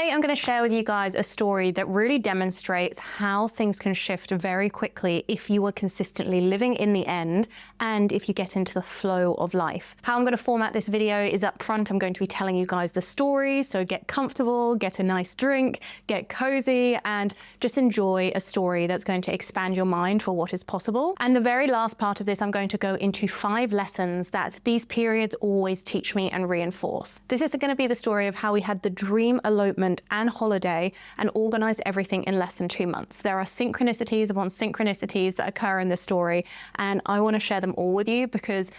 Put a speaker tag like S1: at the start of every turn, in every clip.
S1: Today, I'm going to share with you guys a story that really demonstrates how things can shift very quickly if you are consistently living in the end and if you get into the flow of life. How I'm going to format this video is up front. I'm going to be telling you guys the story, so get comfortable, get a nice drink, get cozy, and just enjoy a story that's going to expand your mind for what is possible. And the very last part of this, I'm going to go into 5 lessons that these periods always teach me and reinforce. This is going to be the story of how we had the dream elopement and holiday and organized everything in less than 2 months. There are synchronicities upon synchronicities that occur in this story, and I want to share them all with you because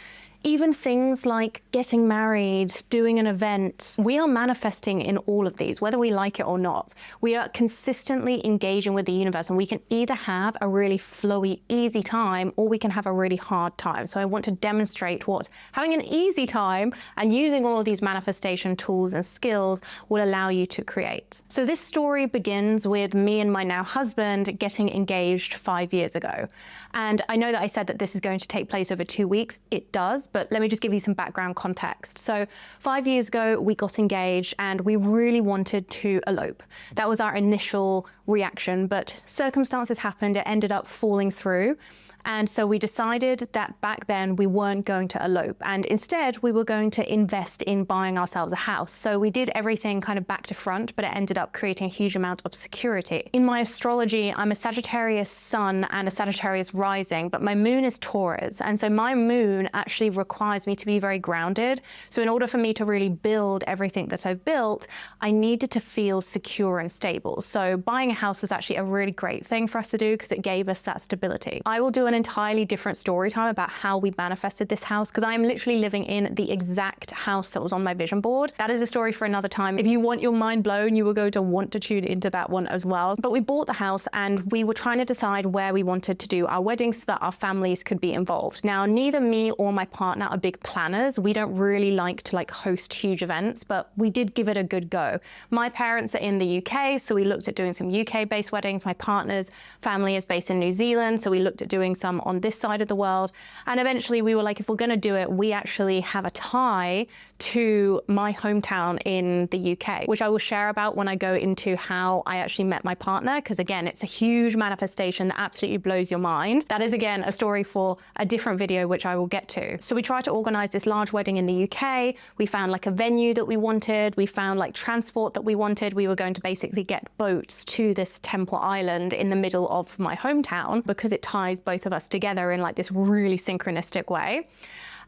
S1: even things like getting married, doing an event, we are manifesting in all of these, whether we like it or not. We are consistently engaging with the universe, and we can either have a really flowy, easy time, or we can have a really hard time. So I want to demonstrate what having an easy time and using all of these manifestation tools and skills will allow you to create. So this story begins with me and my now husband getting engaged 5 years ago. And I know that I said that this is going to take place over 2 weeks. It does, but let me just give you some background context. So 5 years ago, we got engaged and we really wanted to elope. That was our initial reaction, but circumstances happened. It ended up falling through. And so we decided that back then we weren't going to elope, and instead we were going to invest in buying ourselves a house. So we did everything kind of back to front, but it ended up creating a huge amount of security. In my astrology, I'm a Sagittarius sun and a Sagittarius rising, but my moon is Taurus. And so my moon actually requires me to be very grounded. So in order for me to really build everything that I've built, I needed to feel secure and stable. So buying a house was actually a really great thing for us to do because it gave us that stability. I will do an entirely different story time about how we manifested this house because I am literally living in the exact house that was on my vision board. That is a story for another time. If you want your mind blown, you will go to want to tune into that one as well. But we bought the house and we were trying to decide where we wanted to do our wedding so that our families could be involved. Now, neither me or my partner are big planners. We don't really like to host huge events, but we did give it a good go. My parents are in the UK, so we looked at doing some UK-based weddings. My partner's family is based in New Zealand, so we looked at doing some on this side of the world. And eventually we were like, if we're going to do it, we actually have a tie to my hometown in the UK, which I will share about when I go into how I actually met my partner, because again, it's a huge manifestation that absolutely blows your mind. That is again a story for a different video, which I will get to. So we tried to organize this large wedding in the UK. We found a venue that we wanted. We found transport that we wanted. We were going to basically get boats to this temple island in the middle of my hometown because it ties both of us together in this really synchronistic way.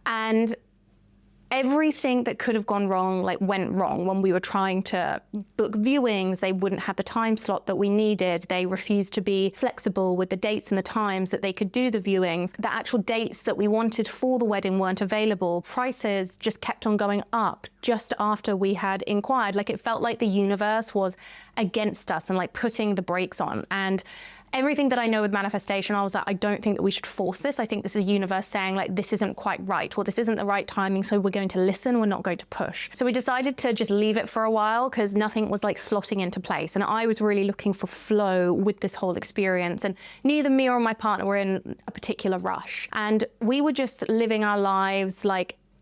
S1: And everything that could have gone wrong went wrong. When we were trying to book viewings, they wouldn't have the time slot that we needed. They refused to be flexible with the dates and the times that they could do the viewings. The actual dates that we wanted for the wedding weren't available. Prices just kept on going up just after we had inquired. It felt like the universe was against us and putting the brakes on. And everything that I know with manifestation, I was like, I don't think that we should force this. I think this is the universe saying this isn't quite right, or this isn't the right timing, so we're going to listen, we're not going to push. So we decided to just leave it for a while because nothing was slotting into place. And I was really looking for flow with this whole experience. And neither me or my partner were in a particular rush. And we were just living our lives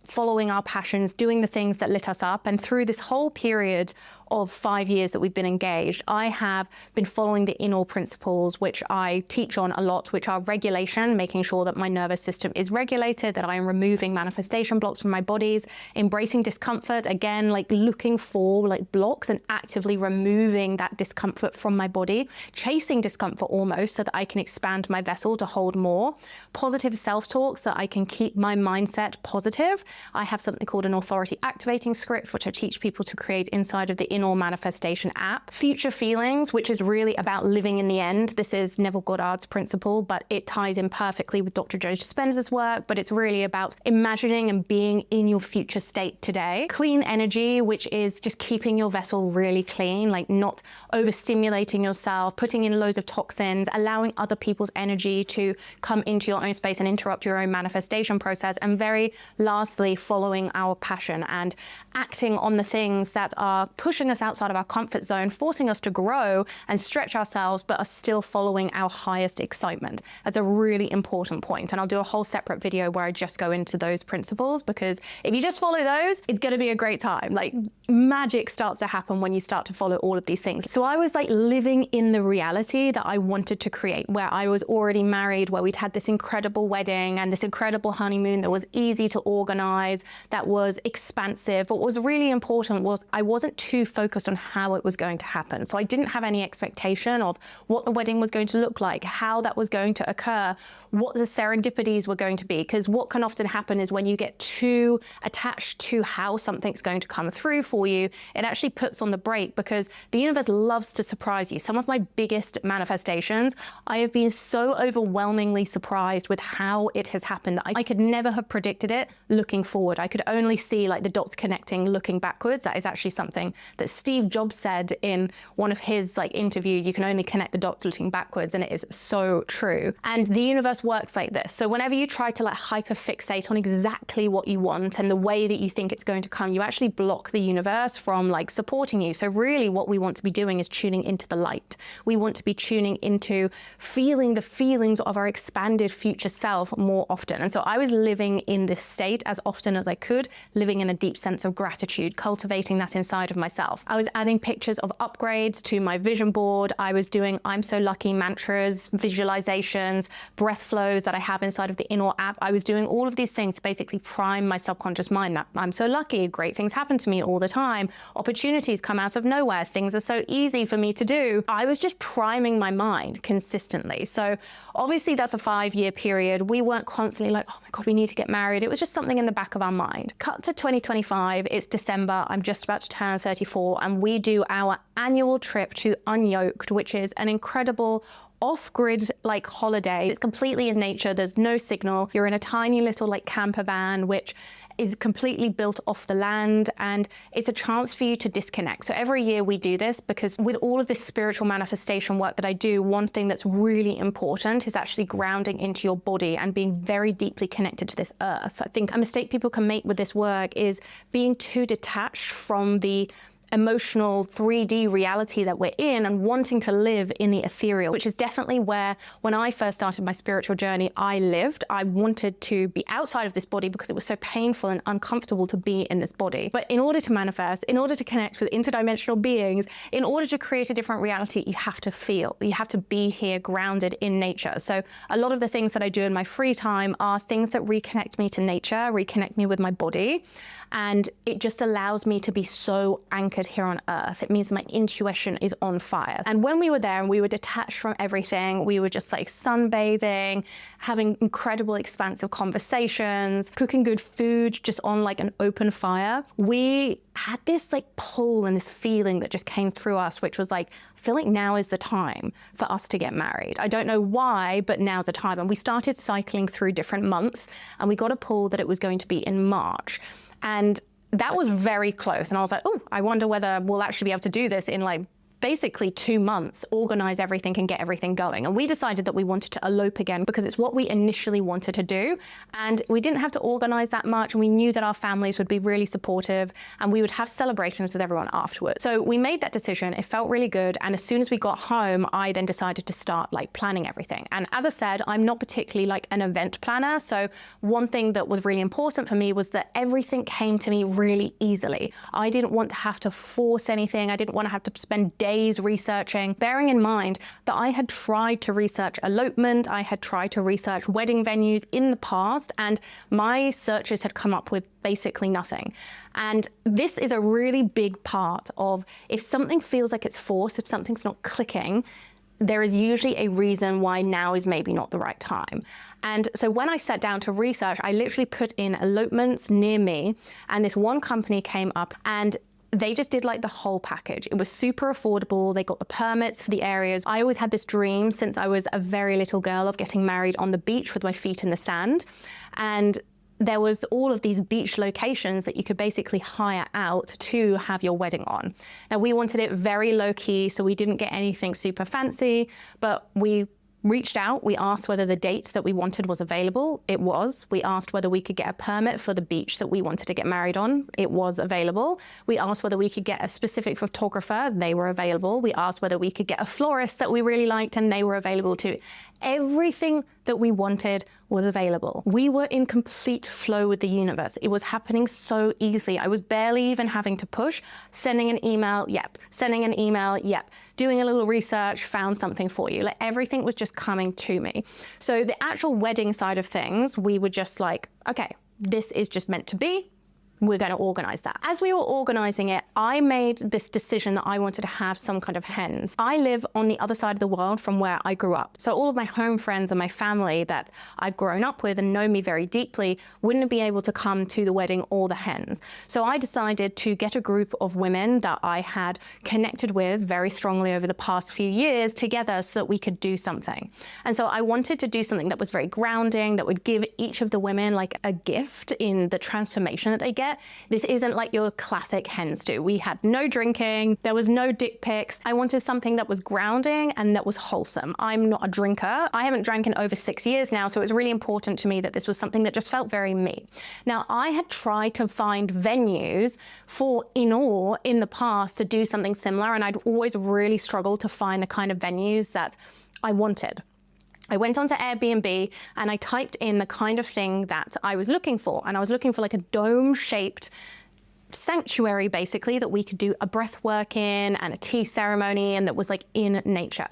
S1: following our passions, doing the things that lit us up. And through this whole period of 5 years that we've been engaged, I have been following the in-all principles, which I teach on a lot, which are regulation, making sure that my nervous system is regulated, that I am removing manifestation blocks from my bodies, embracing discomfort, again, looking for blocks and actively removing that discomfort from my body, chasing discomfort almost so that I can expand my vessel to hold more, positive self-talk so I can keep my mindset positive. I have something called an authority activating script, which I teach people to create inside of the In All Manifestation app. Future feelings, which is really about living in the end. This is Neville Goddard's principle, but it ties in perfectly with Dr. Joe Dispenza's work, but it's really about imagining and being in your future state today. Clean energy, which is just keeping your vessel really clean, not overstimulating yourself, putting in loads of toxins, allowing other people's energy to come into your own space and interrupt your own manifestation process. And very lastly, following our passion and acting on the things that are pushing pulling us outside of our comfort zone, forcing us to grow and stretch ourselves, but are still following our highest excitement. That's a really important point. And I'll do a whole separate video where I just go into those principles, because if you just follow those, it's going to be a great time. Like, magic starts to happen when you start to follow all of these things. So I was like living in the reality that I wanted to create, where I was already married, where we'd had this incredible wedding and this incredible honeymoon that was easy to organize, that was expansive. But what was really important was I wasn't too focused on how it was going to happen. So I didn't have any expectation of what the wedding was going to look like, how that was going to occur, what the serendipities were going to be. Because what can often happen is when you get too attached to how something's going to come through for you, it actually puts on the brake, because the universe loves to surprise you. Some of my biggest manifestations, I have been so overwhelmingly surprised with how it has happened that I could never have predicted it looking forward. I could only see like the dots connecting looking backwards. That is actually something that Steve Jobs said in one of his like interviews. You can only connect the dots looking backwards, and it is so true. And the universe works like this. So whenever you try to like hyperfixate on exactly what you want and the way that you think it's going to come, you actually block the universe from like supporting you. So really what we want to be doing is tuning into the light. We want to be tuning into feeling the feelings of our expanded future self more often. And so I was living in this state as often as I could, living in a deep sense of gratitude, cultivating that inside of myself. I was adding pictures of upgrades to my vision board. I was doing I'm so lucky mantras, visualizations, breath flows that I have inside of the Inor app. I was doing all of these things to basically prime my subconscious mind that I'm so lucky, great things happen to me all the time, opportunities come out of nowhere, things are so easy for me to do. I was just priming my mind consistently. So obviously that's a 5-year period. We weren't constantly like, oh my God, we need to get married. It was just something in the back of our mind. Cut to 2025, it's December, I'm just about to turn 34, and we do our annual trip to Unyoked, which is an incredible off-grid like holiday. It's completely in nature, there's no signal. You're in a tiny little like camper van, which is completely built off the land, and it's a chance for you to disconnect. So every year we do this because with all of this spiritual manifestation work that I do, one thing that's really important is actually grounding into your body and being very deeply connected to this earth. I think a mistake people can make with this work is being too detached from the emotional 3D reality that we're in and wanting to live in the ethereal, which is definitely where, when I first started my spiritual journey, I lived. I wanted to be outside of this body because it was so painful and uncomfortable to be in this body. But in order to manifest, in order to connect with interdimensional beings, in order to create a different reality, you have to feel. You have to be here grounded in nature. So a lot of the things that I do in my free time are things that reconnect me to nature, reconnect me with my body. And it just allows me to be so anchored here on earth. It means my intuition is on fire. And when we were there and we were detached from everything, we were just like sunbathing, having incredible expansive conversations, cooking good food just on like an open fire. We had this like pull and this feeling that just came through us, which was like, I feel like now is the time for us to get married. I don't know why, but now's the time. And we started cycling through different months, and we got a pull that it was going to be in March. And that was very close. And I was like, oh, I wonder whether we'll actually be able to do this in like basically 2 months, organize everything and get everything going. And we decided that we wanted to elope again because it's what we initially wanted to do. And we didn't have to organize that much. And we knew that our families would be really supportive and we would have celebrations with everyone afterwards. So we made that decision. It felt really good. And as soon as we got home, I then decided to start like planning everything. And as I've said, I'm not particularly like an event planner. So one thing that was really important for me was that everything came to me really easily. I didn't want to have to force anything. I didn't want to have to spend days researching, bearing in mind that I had tried to research elopement, I had tried to research wedding venues in the past, and my searches had come up with basically nothing. And this is a really big part of, if something feels like it's forced, if something's not clicking, there is usually a reason why now is maybe not the right time. And so when I sat down to research, I literally put in elopements near me, and this one company came up, and they just did like the whole package. It was super affordable. They got the permits for the areas. I always had this dream since I was a very little girl of getting married on the beach with my feet in the sand. And there was all of these beach locations that you could basically hire out to have your wedding on. Now we wanted it very low key, so we didn't get anything super fancy, but we reached out. We asked whether the date that we wanted was available. It was. We asked whether we could get a permit for the beach that we wanted to get married on. It was available. We asked whether we could get a specific photographer. They were available. We asked whether we could get a florist that we really liked, and they were available too. Everything that we wanted was available. We were in complete flow with the universe. It was happening so easily. I was barely even having to push. Sending an email, yep. Sending an email, yep. Doing a little research, found something for you. Like, everything was just coming to me. So the actual wedding side of things, we were just like, okay, this is just meant to be. We're going to organize that. As we were organizing it, I made this decision that I wanted to have some kind of hens. I live on the other side of the world from where I grew up. So all of my home friends and my family that I've grown up with and know me very deeply wouldn't be able to come to the wedding or the hens. So I decided to get a group of women that I had connected with very strongly over the past few years together so that we could do something. And so I wanted to do something that was very grounding, that would give each of the women like a gift in the transformation that they get. This isn't like your classic hens do. We had no drinking, there was no dick pics. I wanted something that was grounding and that was wholesome. I'm not a drinker. I haven't drank in over 6 years now, so it was really important to me that this was something that just felt very me. Now, I had tried to find venues for in the past to do something similar, and I'd always really struggled to find the kind of venues that I wanted. I went onto Airbnb and I typed in the kind of thing that I was looking for. And I was looking for like a dome-shaped sanctuary, basically, that we could do a breath work in and a tea ceremony, and that was like in nature.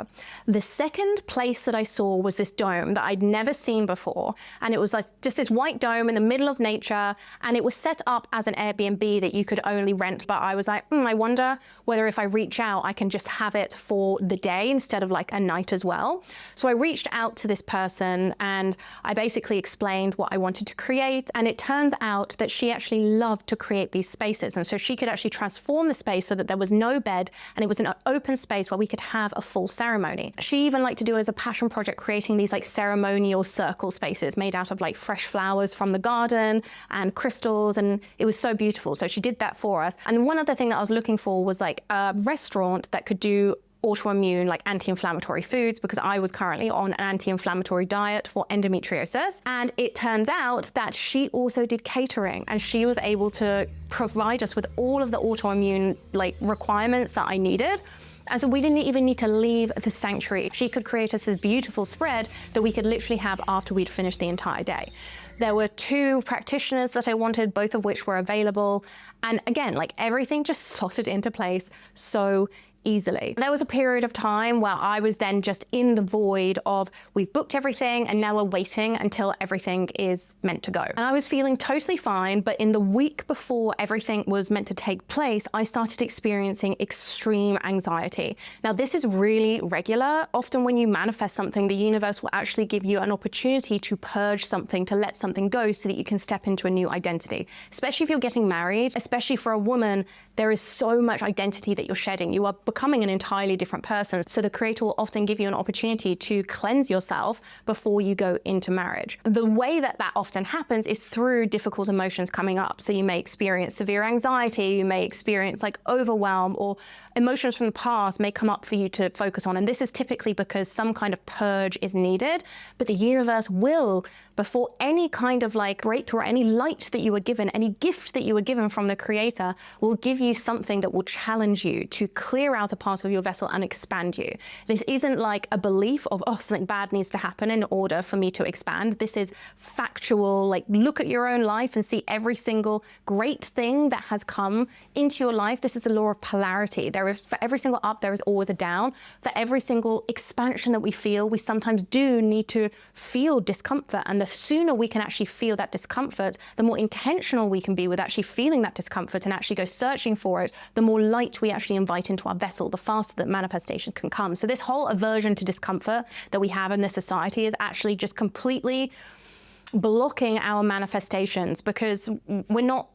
S1: The second place that I saw was this dome that I'd never seen before, and it was like just this white dome in the middle of nature, and it was set up as an Airbnb that you could only rent. But I was like, I wonder whether if I reach out I can just have it for the day instead of like a night as well. So I reached out to this person and I basically explained what I wanted to create, and it turns out that she actually loved to create these spaces. And so she could actually transform the space so that there was no bed and it was an open space where we could have a full ceremony. She even liked to do as a passion project, creating these like ceremonial circle spaces made out of like fresh flowers from the garden and crystals, and it was so beautiful. So she did that for us. And one other thing that I was looking for was like a restaurant that could do autoimmune, like anti-inflammatory foods, because I was currently on an anti-inflammatory diet for endometriosis. And it turns out that she also did catering, and she was able to provide us with all of the autoimmune like requirements that I needed. And so we didn't even need to leave the sanctuary. She could create us this beautiful spread that we could literally have after we'd finished the entire day. There were 2 practitioners that I wanted, both of which were available. And again, like everything just slotted into place so easily. There was a period of time where I was then just in the void of, we've booked everything and now we're waiting until everything is meant to go. And I was feeling totally fine, but in the week before everything was meant to take place, I started experiencing extreme anxiety. Now, this is really regular. Often when you manifest something, the universe will actually give you an opportunity to purge something, to let something go so that you can step into a new identity. Especially if you're getting married, especially for a woman, there is so much identity that you're shedding. You are becoming an entirely different person. So the creator will often give you an opportunity to cleanse yourself before you go into marriage. The way that that often happens is through difficult emotions coming up. So you may experience severe anxiety, you may experience like overwhelm, or emotions from the past may come up for you to focus on. And this is typically because some kind of purge is needed, but the universe will, before any kind of like breakthrough or any light that you were given, any gift that you were given from the creator, will give you something that will challenge you to clear out a part of your vessel and expand you. This isn't like a belief of, oh, something bad needs to happen in order for me to expand. This is factual, like look at your own life and see every single great thing that has come into your life. This is the law of polarity. There is, for every single up, there is always a down. For every single expansion that we feel, we sometimes do need to feel discomfort. And the sooner we can actually feel that discomfort, the more intentional we can be with actually feeling that discomfort and actually go searching for it, the more light we actually invite into our vessel, the faster that manifestation can come. So this whole aversion to discomfort that we have in this society is actually just completely blocking our manifestations, because we're not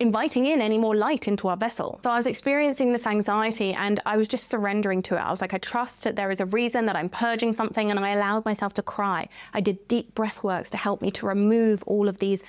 S1: inviting in any more light into our vessel. So I was experiencing this anxiety and I was just surrendering to it. I was like, I trust that there is a reason that I'm purging something, and I allowed myself to cry. I did deep breath works to help me to remove all of these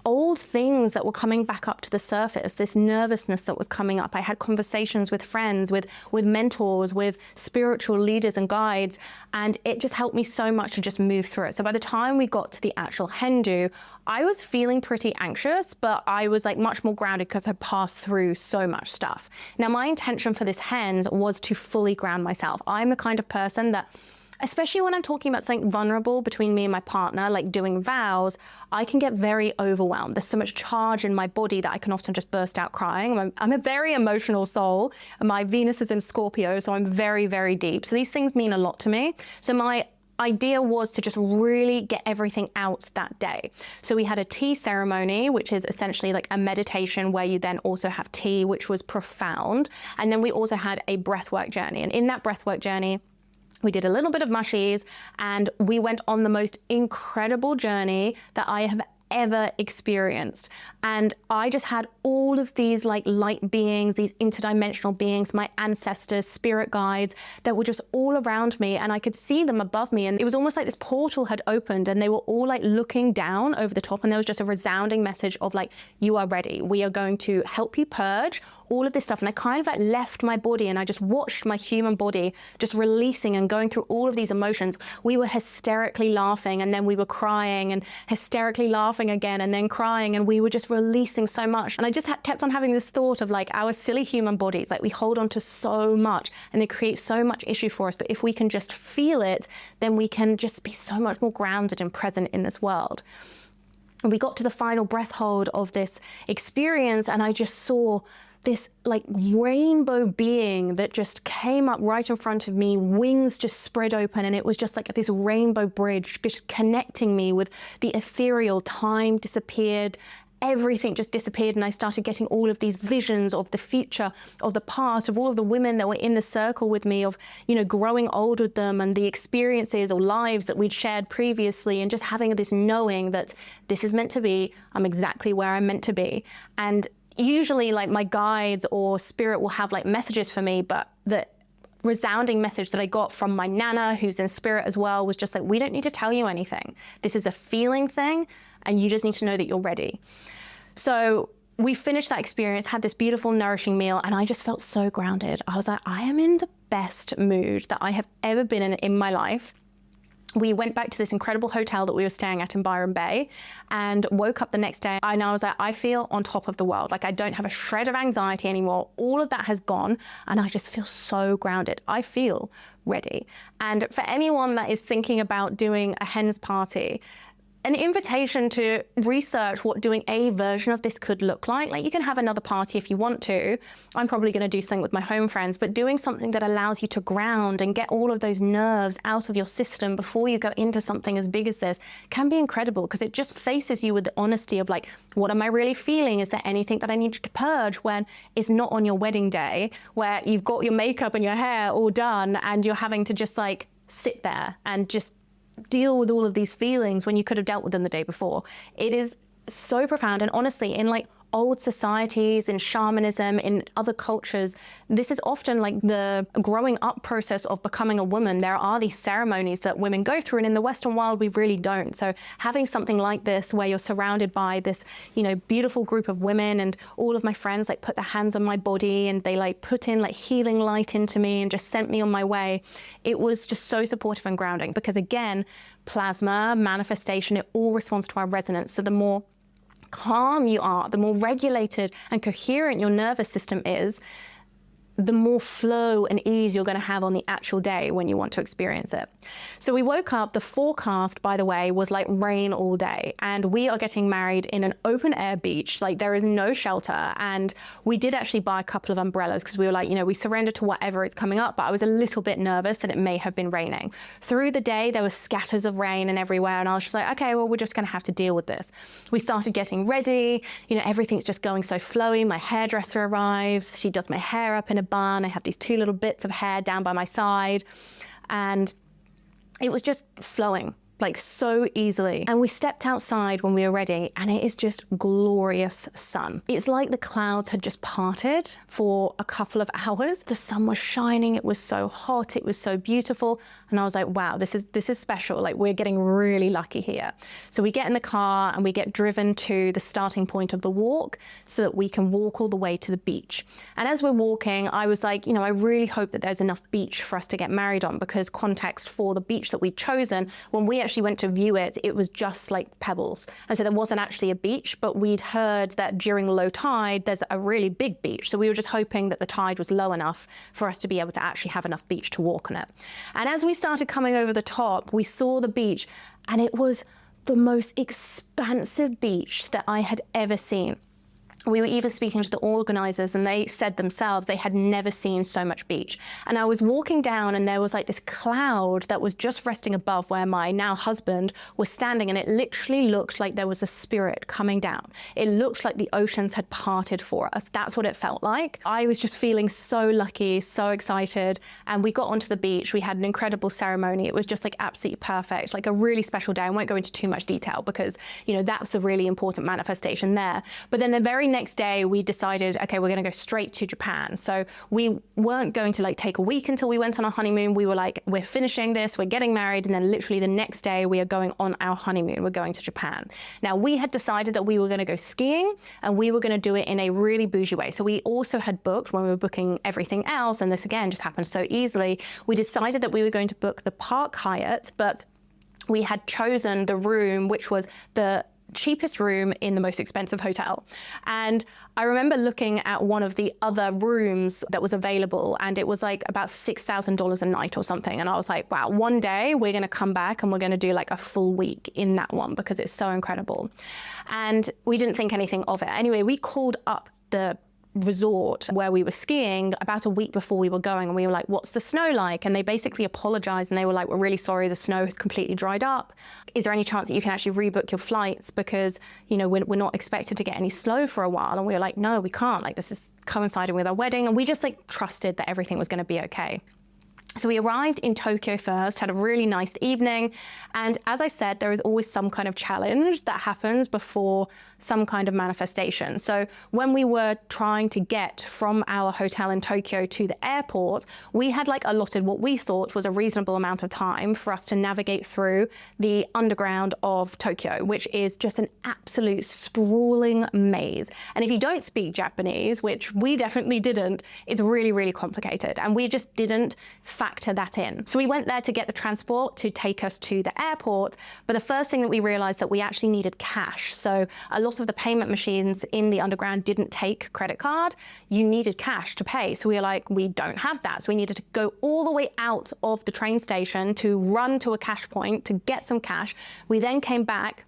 S1: old things that were coming back up to the surface, this nervousness that was coming up. I had conversations with friends, with mentors, with spiritual leaders and guides, and it just helped me so much to just move through it. So by the time we got to the actual hen do, I was feeling pretty anxious, but I was like much more grounded because I passed through so much stuff. Now, my intention for this hens was to fully ground myself. I'm the kind of person that, especially when I'm talking about something vulnerable between me and my partner, like doing vows, I can get very overwhelmed. There's so much charge in my body that I can often just burst out crying. I'm a very emotional soul. My Venus is in Scorpio, so I'm very, very deep. So these things mean a lot to me. So my idea was to just really get everything out that day. So we had a tea ceremony, which is essentially like a meditation where you then also have tea, which was profound. And then we also had a breathwork journey. And in that breathwork journey, we did a little bit of mushies, and we went on the most incredible journey that I have ever experienced. And I just had all of these like light beings, these interdimensional beings, my ancestors, spirit guides that were just all around me, and I could see them above me. And it was almost like this portal had opened and they were all like looking down over the top, and there was just a resounding message of like, you are ready. We are going to help you purge all of this stuff. And I kind of like left my body and I just watched my human body just releasing and going through all of these emotions. We were hysterically laughing, and then we were crying, and hysterically laughing again, and then crying, and we were just releasing so much. And I just kept on having this thought of like our silly human bodies, like we hold on to so much and they create so much issue for us. But if we can just feel it, then we can just be so much more grounded and present in this world. And we got to the final breath hold of this experience, and I just saw this like rainbow being that just came up right in front of me, wings just spread open, and it was just like this rainbow bridge just connecting me with the ethereal. Time disappeared, everything just disappeared, and I started getting all of these visions of the future, of the past, of all of the women that were in the circle with me, of, you know, growing old with them, and the experiences or lives that we'd shared previously, and just having this knowing that this is meant to be, I'm exactly where I'm meant to be. And usually like my guides or spirit will have like messages for me, but the resounding message that I got from my Nana, who's in spirit as well, was just like, we don't need to tell you anything. This is a feeling thing, and you just need to know that you're ready. So we finished that experience, had this beautiful, nourishing meal, and I just felt so grounded. I was like, I am in the best mood that I have ever been in my life. We went back to this incredible hotel that we were staying at in Byron Bay, and woke up the next day, and I was like, I feel on top of the world. Like I don't have a shred of anxiety anymore. All of that has gone, and I just feel so grounded. I feel ready. And for anyone that is thinking about doing a hens party, an invitation to research what doing a version of this could look like. Like you can have another party if you want to. I'm probably going to do something with my home friends, but doing something that allows you to ground and get all of those nerves out of your system before you go into something as big as this can be incredible, because it just faces you with the honesty of like, what am I really feeling? Is there anything that I need to purge? When it's not on your wedding day, where you've got your makeup and your hair all done, and you're having to just like sit there and just deal with all of these feelings when you could have dealt with them the day before. It is so profound. And honestly, in like old societies, in shamanism, in other cultures, this is often like the growing up process of becoming a woman. There are these ceremonies that women go through, and in the Western world, we really don't. So having something like this, where you're surrounded by this, you know, beautiful group of women, and all of my friends like put their hands on my body, and they like put in like healing light into me and just sent me on my way. It was just so supportive and grounding, because again, plasma, manifestation, it all responds to our resonance. So the more calm you are, the more regulated and coherent your nervous system is, the more flow and ease you're going to have on the actual day when you want to experience it. So we woke up, the forecast, by the way, was like rain all day, and we are getting married in an open air beach. Like there is no shelter, and we did actually buy a couple of umbrellas because we were like, you know, we surrender to whatever is coming up, but I was a little bit nervous that it may have been raining. Through the day, there were scatters of rain and everywhere, and I was just like, okay, well, we're just going to have to deal with this. We started getting ready, you know, everything's just going so flowy. My hairdresser arrives, she does my hair up in a bun. I have these two little bits of hair down by my side, and it was just flowing. like so easily. And we stepped outside when we were ready, and it is just glorious sun. It's like the clouds had just parted for a couple of hours. The sun was shining, it was so hot, it was so beautiful. And I was like, wow, this is special. Like, we're getting really lucky here. So we get in the car and we get driven to the starting point of the walk so that we can walk all the way to the beach. And as we're walking, I was like, I really hope that there's enough beach for us to get married on, because context for the beach that we'd chosen, when we actually went to view it, it was just like pebbles. And so there wasn't actually a beach, but we'd heard that during low tide, there's a really big beach. So we were just hoping that the tide was low enough for us to be able to actually have enough beach to walk on it. And as we started coming over the top, we saw the beach, and it was the most expansive beach that I had ever seen. We were even speaking to the organizers, and they said themselves they had never seen so much beach. And I was walking down, and there was like this cloud that was just resting above where my now husband was standing, and it literally looked like there was a spirit coming down. It looked like the oceans had parted for us. That's what it felt like. I was just feeling so lucky, so excited. And we got onto the beach. We had an incredible ceremony. It was just like absolutely perfect, like a really special day. I won't go into too much detail because, that's the really important manifestation there. But then the very next day we decided, okay, we're going to go straight to Japan. So we weren't going to like take a week until we went on our honeymoon. We were like, we're finishing this, we're getting married, and then literally the next day we are going on our honeymoon. We're going to Japan. Now, we had decided that we were going to go skiing, and we were going to do it in a really bougie way. So we also had booked, when we were booking everything else, and this again just happened so easily, we decided that we were going to book the Park Hyatt, but we had chosen the room which was the cheapest room in the most expensive hotel. And I remember looking at one of the other rooms that was available, and it was like about $6,000 a night or something. And I was like, wow, one day we're going to come back and we're going to do like a full week in that one because it's so incredible. And we didn't think anything of it. Anyway, we called up the resort where we were skiing about a week before we were going, and we were like, what's the snow like? And they basically apologized, and they were like, we're really sorry, the snow has completely dried up. Is there any chance that you can actually rebook your flights, because we're not expected to get any snow for a while? And we were like, no, we can't, like this is coinciding with our wedding. And we just like trusted that everything was going to be okay. So we arrived in Tokyo first, had a really nice evening. And as I said, there is always some kind of challenge that happens before some kind of manifestation. So when we were trying to get from our hotel in Tokyo to the airport, we had like allotted what we thought was a reasonable amount of time for us to navigate through the underground of Tokyo, which is just an absolute sprawling maze. And if you don't speak Japanese, which we definitely didn't, it's really, really complicated. And we just didn't factor that in. So we went there to get the transport to take us to the airport. But the first thing that we realized that we actually needed cash. So a lot of the payment machines in the underground didn't take credit card. You needed cash to pay. So we were like, we don't have that. So we needed to go all the way out of the train station to run to a cash point to get some cash. We then came back,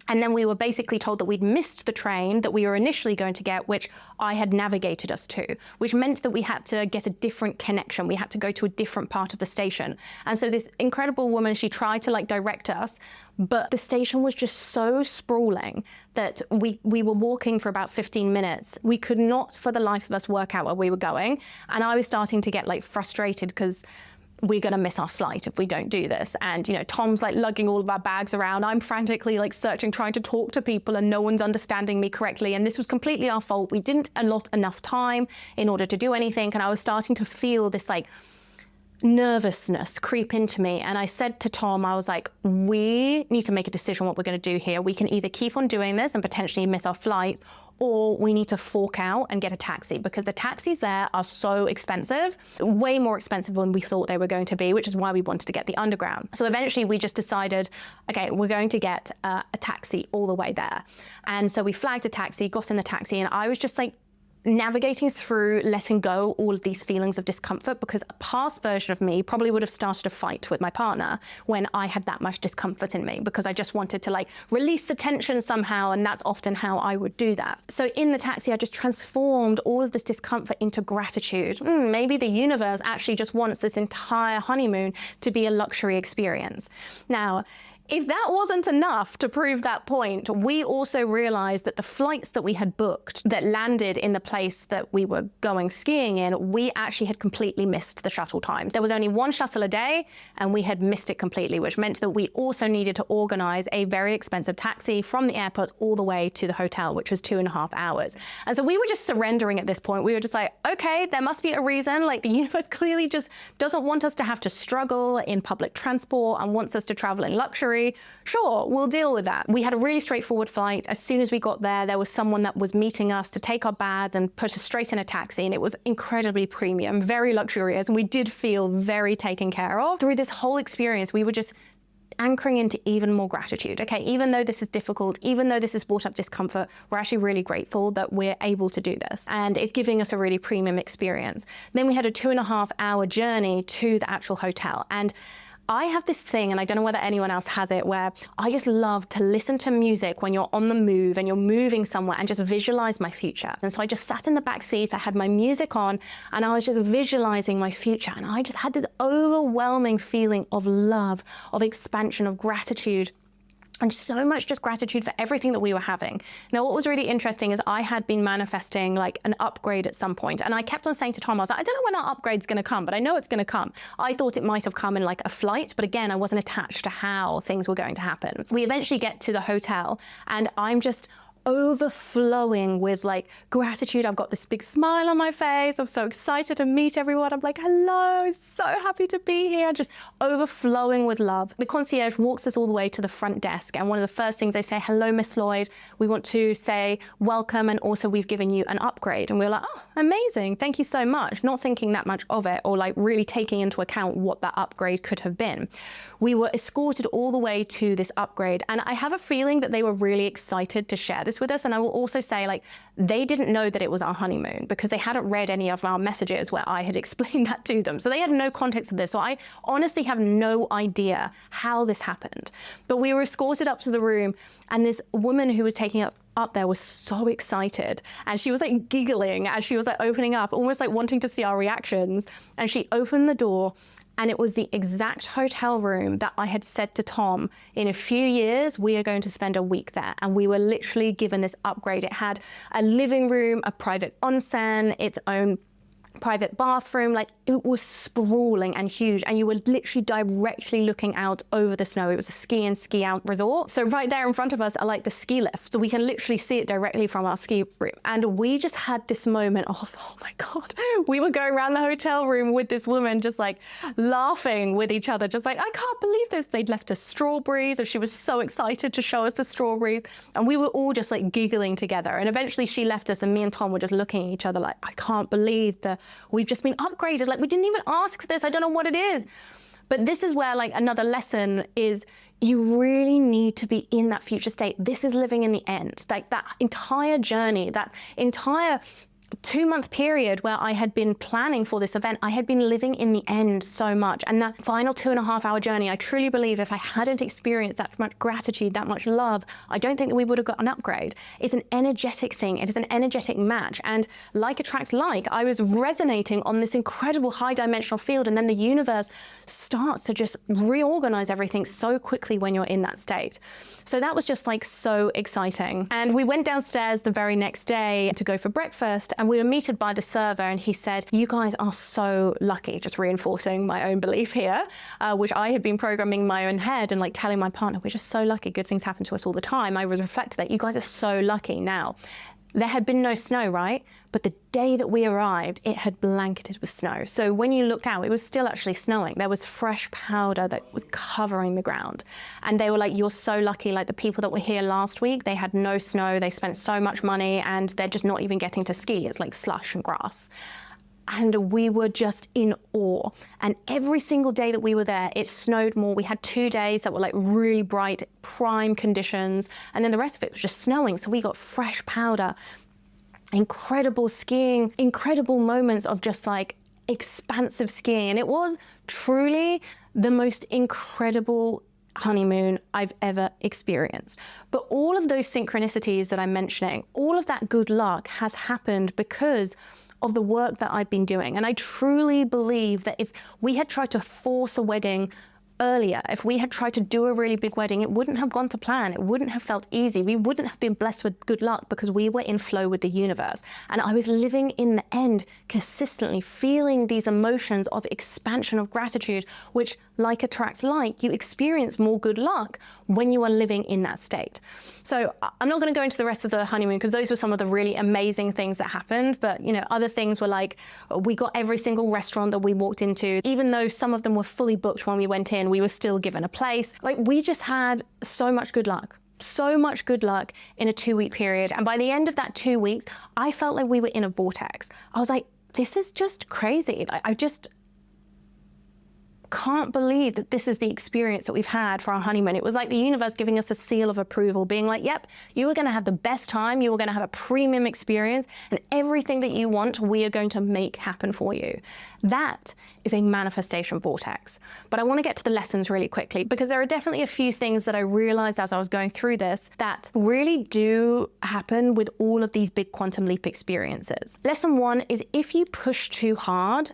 S1: and then we were basically told that we'd missed the train that we were initially going to get, which I had navigated us to, which meant that we had to get a different connection. We had to go to a different part of the station. And so this incredible woman, she tried to like direct us, but the station was just so sprawling that we were walking for about 15 minutes. We could not for the life of us work out where we were going. And I was starting to get like frustrated because we're going to miss our flight if we don't do this. And, Tom's like lugging all of our bags around. I'm frantically like searching, trying to talk to people, and no one's understanding me correctly. And this was completely our fault. We didn't allot enough time in order to do anything. And I was starting to feel this like nervousness creep into me. And I said to Tom, I was like, we need to make a decision what we're going to do here. We can either keep on doing this and potentially miss our flight, or we need to fork out and get a taxi, because the taxis there are so expensive, way more expensive than we thought they were going to be, which is why we wanted to get the underground. So eventually we just decided, okay, we're going to get a taxi all the way there. And so we flagged a taxi, got in the taxi, and I was just like navigating through letting go all of these feelings of discomfort, because a past version of me probably would have started a fight with my partner when I had that much discomfort in me, because I just wanted to like release the tension somehow, and that's often how I would do that. So in the taxi, I just transformed all of this discomfort into gratitude. Maybe the universe actually just wants this entire honeymoon to be a luxury experience. Now, If that wasn't enough to prove that point, we also realized that the flights that we had booked that landed in the place that we were going skiing in, we actually had completely missed the shuttle time. There was only one shuttle a day and we had missed it completely, which meant that we also needed to organize a very expensive taxi from the airport all the way to the hotel, which was 2.5 hours. And so we were just surrendering at this point. We were just like, okay, there must be a reason. Like the universe clearly just doesn't want us to have to struggle in public transport and wants us to travel in luxury. Sure, we'll deal with that. We had a really straightforward flight. As soon as we got there was someone that was meeting us to take our bags and put us straight in a taxi, and it was incredibly premium, very luxurious, and we did feel very taken care of. Through this whole experience, we were just anchoring into even more gratitude. Okay, even though this is difficult, even though this has brought up discomfort, we're actually really grateful that we're able to do this, and it's giving us a really premium experience. Then we had a 2.5-hour journey to the actual hotel, and I have this thing, and I don't know whether anyone else has it, where I just love to listen to music when you're on the move and you're moving somewhere and just visualize my future. And so I just sat in the back seat, I had my music on, and I was just visualizing my future. And I just had this overwhelming feeling of love, of expansion, of gratitude, and so much just gratitude for everything that we were having. Now, what was really interesting is I had been manifesting like an upgrade at some point, and I kept on saying to Tom, I was like, I don't know when our upgrade's gonna come, but I know it's gonna come. I thought it might have come in like a flight, but again, I wasn't attached to how things were going to happen. We eventually get to the hotel, and I'm just overflowing with like gratitude. I've got this big smile on my face. I'm so excited to meet everyone. I'm like, hello, so happy to be here. Just overflowing with love. The concierge walks us all the way to the front desk, and one of the first things they say, hello, Miss Lloyd. We want to say welcome, and also we've given you an upgrade. And we were like, oh, amazing. Thank you so much. Not thinking that much of it, or like really taking into account what that upgrade could have been. We were escorted all the way to this upgrade, and I have a feeling that they were really excited to share this with us. And I will also say, like, they didn't know that it was our honeymoon because they hadn't read any of our messages where I had explained that to them. So they had no context of this. So I honestly have no idea how this happened. But we were escorted up to the room, and this woman who was taking up there was so excited, and she was like giggling as she was like opening up, almost like wanting to see our reactions. And she opened the door, and it was the exact hotel room that I had said to Tom, in a few years, we are going to spend a week there. And we were literally given this upgrade. It had a living room, a private onsen, its own private bathroom. Like, it was sprawling and huge, and you were literally directly looking out over the snow. It was a ski in, ski out resort. So right there in front of us are like the ski lifts, so we can literally see it directly from our ski room. And we just had this moment of, oh my God, we were going around the hotel room with this woman just like laughing with each other, just like, I can't believe this. They'd left us strawberries, and she was so excited to show us the strawberries, and we were all just like giggling together. And eventually she left us, and me and Tom were just looking at each other like, I can't believe that we've just been upgraded. Like, we didn't even ask for this. I don't know what it is. But this is where like another lesson is, you really need to be in that future state. This is living in the end. Like, that entire journey, that entire 2-month period where I had been planning for this event, I had been living in the end so much. And that final 2.5-hour journey, I truly believe if I hadn't experienced that much gratitude, that much love, I don't think that we would have got an upgrade. It's an energetic thing. It is an energetic match. And like attracts like, I was resonating on this incredible high dimensional field, and then the universe starts to just reorganize everything so quickly when you're in that state. So that was just like so exciting. And we went downstairs the very next day to go for breakfast, and we were meted by the server, and he said, you guys are so lucky, just reinforcing my own belief here, which I had been programming in my own head and like telling my partner, we're just so lucky, good things happen to us all the time. I was reflected that you guys are so lucky. Now, there had been no snow, right? But the day that we arrived, it had blanketed with snow. So when you looked out, it was still actually snowing. There was fresh powder that was covering the ground. And they were like, you're so lucky. Like, the people that were here last week, they had no snow. They spent so much money, and they're just not even getting to ski. It's like slush and grass. And we were just in awe. And every single day that we were there, it snowed more. We had 2 days that were like really bright, prime conditions. And then the rest of it was just snowing. So we got fresh powder, incredible skiing, incredible moments of just like expansive skiing. And it was truly the most incredible honeymoon I've ever experienced. But all of those synchronicities that I'm mentioning, all of that good luck has happened because of the work that I've been doing. And I truly believe that if we had tried to force a wedding earlier, if we had tried to do a really big wedding, it wouldn't have gone to plan. It wouldn't have felt easy. We wouldn't have been blessed with good luck because we were in flow with the universe. And I was living in the end consistently, feeling these emotions of expansion of gratitude, which like attracts like, you experience more good luck when you are living in that state. So I'm not going to go into the rest of the honeymoon because those were some of the really amazing things that happened. But other things were like, we got every single restaurant that we walked into, even though some of them were fully booked when we went in, we were still given a place. Like, we just had so much good luck. So much good luck in a 2-week period. And by the end of that 2 weeks, I felt like we were in a vortex. I was like, this is just crazy. I just can't believe that this is the experience that we've had for our honeymoon. It was like the universe giving us the seal of approval, being like, yep, you are going to have the best time. You are going to have a premium experience, and everything that you want, we are going to make happen for you. That is a manifestation vortex. But I want to get to the lessons really quickly, because there are definitely a few things that I realized as I was going through this that really do happen with all of these big quantum leap experiences. Lesson 1 is, if you push too hard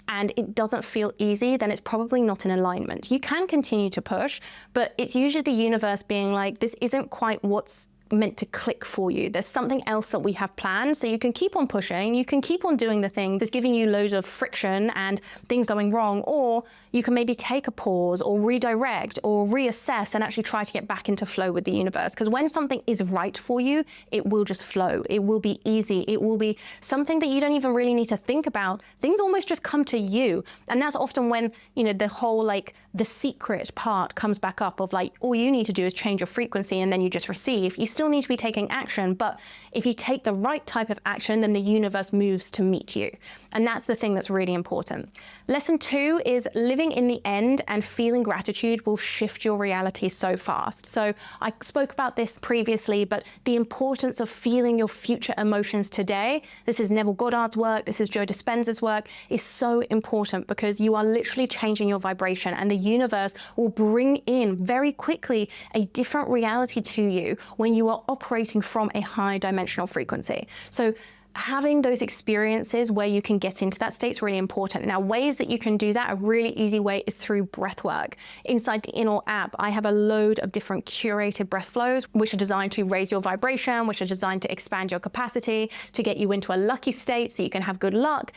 S1: and it doesn't feel easy, then it's probably not in alignment. You can continue to push, but it's usually the universe being like, this isn't quite what's meant to click for you. There's something else that we have planned, so you can keep on pushing, you can keep on doing the thing that's giving you loads of friction and things going wrong, or you can maybe take a pause or redirect or reassess and actually try to get back into flow with the universe. Because when something is right for you, it will just flow. It will be easy. It will be something that you don't even really need to think about. Things almost just come to you. And that's often when, the whole like the secret part comes back up of like, all you need to do is change your frequency and then you just receive. You still need to be taking action, but if you take the right type of action, then the universe moves to meet you. And that's the thing that's really important. Lesson 2 is living in the end and feeling gratitude will shift your reality so fast. So I spoke about this previously, but the importance of feeling your future emotions today, this is Neville Goddard's work, this is Joe Dispenza's work, is so important because you are literally changing your vibration, and the universe will bring in very quickly a different reality to you when you are operating from a high dimensional frequency. So having those experiences where you can get into that state is really important. Now, ways that you can do that, a really easy way is through breath work. Inside the In-Awe app, I have a load of different curated breath flows, which are designed to raise your vibration, which are designed to expand your capacity, to get you into a lucky state so you can have good luck.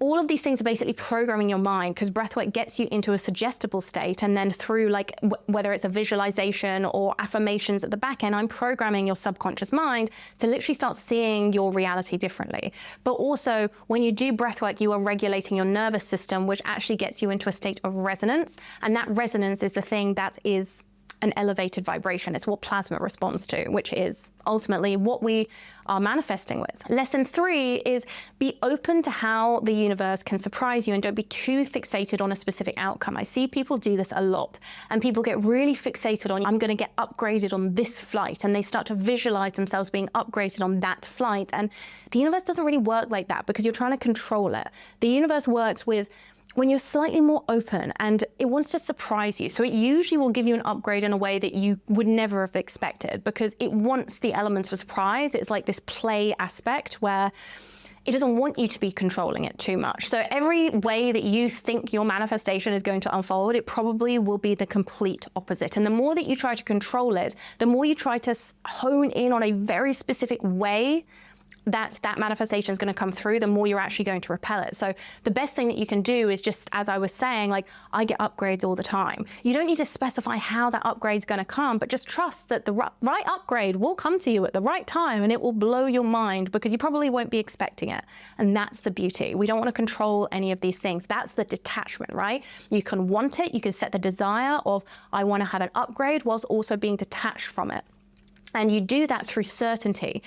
S1: All of these things are basically programming your mind, because breathwork gets you into a suggestible state, and then through like whether it's a visualization or affirmations at the back end, I'm programming your subconscious mind to literally start seeing your reality differently. But also when you do breathwork, you are regulating your nervous system, which actually gets you into a state of resonance. And that resonance is the thing that is an elevated vibration. It's what plasma responds to, which is ultimately what we are manifesting with. Lesson 3 is be open to how the universe can surprise you, and don't be too fixated on a specific outcome. I see people do this a lot, and people get really fixated on, I'm going to get upgraded on this flight, and they start to visualize themselves being upgraded on that flight. And the universe doesn't really work like that, because you're trying to control it. The universe works with when you're slightly more open, and it wants to surprise you. So it usually will give you an upgrade in a way that you would never have expected, because it wants the elements of surprise. It's like this play aspect where it doesn't want you to be controlling it too much. So every way that you think your manifestation is going to unfold, it probably will be the complete opposite. And the more that you try to control it, the more you try to hone in on a very specific way that manifestation is going to come through, the more you're actually going to repel it. So the best thing that you can do is just, as I was saying, like, I get upgrades all the time. You don't need to specify how that upgrade is going to come, but just trust that the right upgrade will come to you at the right time, and it will blow your mind because you probably won't be expecting it. And that's the beauty. We don't want to control any of these things. That's the detachment, right? You can want it. You can set the desire of, I want to have an upgrade, whilst also being detached from it. And you do that through certainty.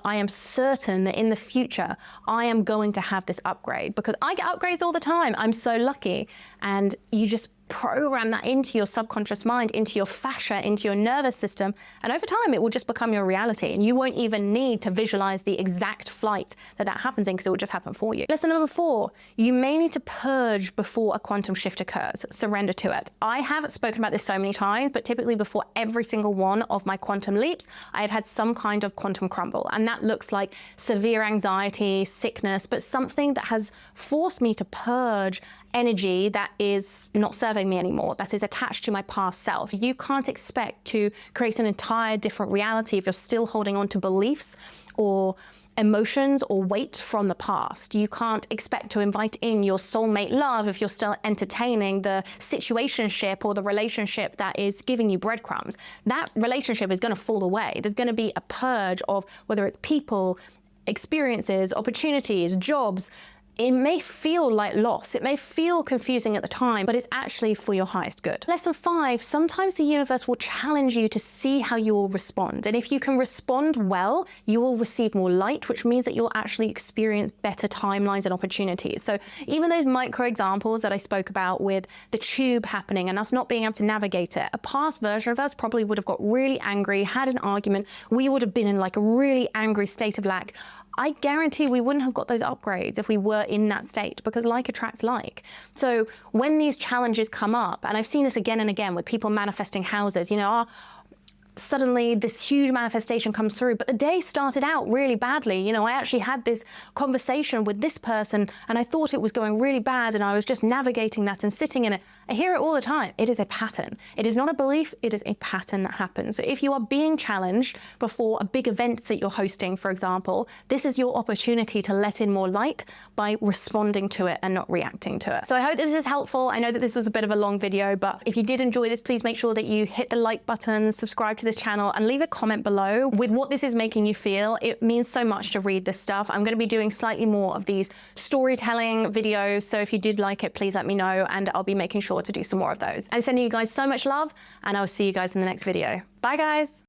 S1: I am certain that in the future, I am going to have this upgrade because I get upgrades all the time. I'm so lucky. And you just program that into your subconscious mind, into your fascia, into your nervous system. And over time, it will just become your reality. And you won't even need to visualize the exact flight that happens in, because it will just happen for you. Lesson number 4, you may need to purge before a quantum shift occurs. Surrender to it. I have spoken about this so many times, but typically before every single one of my quantum leaps, I have had some kind of quantum crumble. And that looks like severe anxiety, sickness, but something that has forced me to purge energy that is not serving me anymore, that is attached to my past self. You can't expect to create an entire different reality if you're still holding on to beliefs or emotions or weight from the past. You can't expect to invite in your soulmate love if you're still entertaining the situationship or the relationship that is giving you breadcrumbs. That relationship is going to fall away. There's going to be a purge of whether it's people, experiences, opportunities, jobs. It may feel like loss, it may feel confusing at the time, but it's actually for your highest good. Lesson 5, sometimes the universe will challenge you to see how you will respond. And if you can respond well, you will receive more light, which means that you'll actually experience better timelines and opportunities. So even those micro examples that I spoke about with the tube happening and us not being able to navigate it, a past version of us probably would have got really angry, had an argument, we would have been in like a really angry state of lack. I guarantee we wouldn't have got those upgrades if we were in that state, because like attracts like. So when these challenges come up, and I've seen this again and again with people manifesting houses, you know, suddenly this huge manifestation comes through, but the day started out really badly. You know, I actually had this conversation with this person and I thought it was going really bad and I was just navigating that and sitting in it. I hear it all the time. It is a pattern. It is not a belief, it is a pattern that happens. So if you are being challenged before a big event that you're hosting, for example, this is your opportunity to let in more light by responding to it and not reacting to it. So I hope this is helpful. I know that this was a bit of a long video, but if you did enjoy this, please make sure that you hit the like button, subscribe to this channel, and leave a comment below with what this is making you feel. It means so much to read this stuff. I'm going to be doing slightly more of these storytelling videos, so if you did like it, please let me know and I'll be making sure to do some more of those. I'm sending you guys so much love and I'll see you guys in the next video. Bye guys.